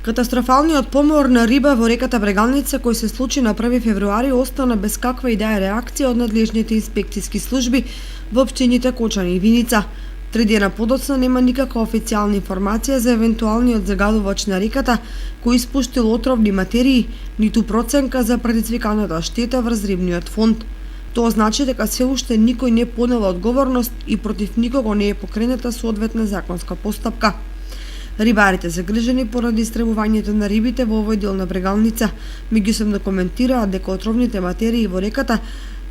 Катастрофалниот помор на риба во реката Брегалница, кој се случи на 1 февруари, остана без каква и да е реакција од надлежните инспекциски служби во општините Кочани и Виница. 3 дена подоцна нема никаква официјална информација за евентуалниот загадувач на реката кој испуштил отровни материи, ниту проценка за предизвиканата штета врз рибниот фонд. Тоа значи дека се уште никој не поднела одговорност и против никого не е покрената соодветна законска постапка. Рибарите загрижени поради истребувањето на рибите во овој дел на Брегалница меѓусебно коментираат дека отровните материи во реката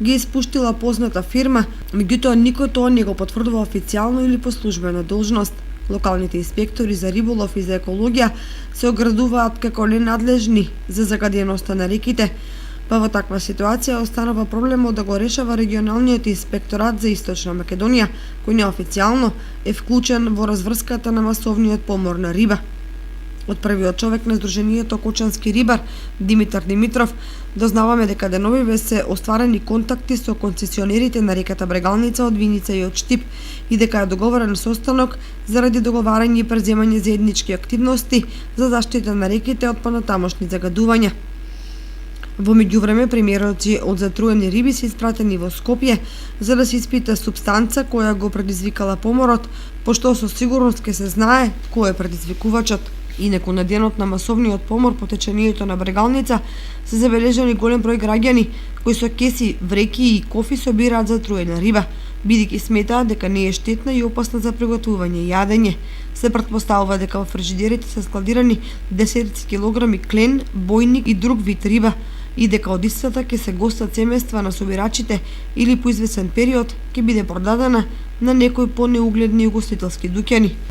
ги испуштила позната фирма, меѓутоа никој тоа не го потврдува официјално или по службена должност. Локалните инспектори за риболов и за екологија се оградуваат како ненадлежни за загаденоста на реките, па во таква ситуација останува проблемот да го решава регионалниот инспекторат за Источна Македонија, кој неофицијално е вклучен во разврската на масовниот помор на риба. Од првиот човек на Сдруженијето Кочански рибар, Димитар Димитров, дознаваме дека деновиве се остварени контакти со концесионерите на реката Брегалница од Виница и од Штип и дека е договорен состанок заради договарање и преземање заеднички активности за заштита на реките од понатамошни загадувања. Во меѓувреме, примероци од затруени риби се испратени во Скопје за да се испита супстанца која го предизвикала поморот, пошто со сигурност ќе се знае кој е предизвикувачот. Инаку на денот на масовниот помор по течението на Брегалница се забележани голем број граѓани кои со кеси, вреки и кофи собираат затруена риба, бидејќи сметаат дека не е штетна и опасна за приготвување и јадење. Се претпоставува дека во фрижидерите се складирани десетици килограми клен, бојник и друг вид риба и дека од истата ќе се гостат семејства на собирачите или по извесен период ќе биде продадена на некои понеугледни угостителски дуќани.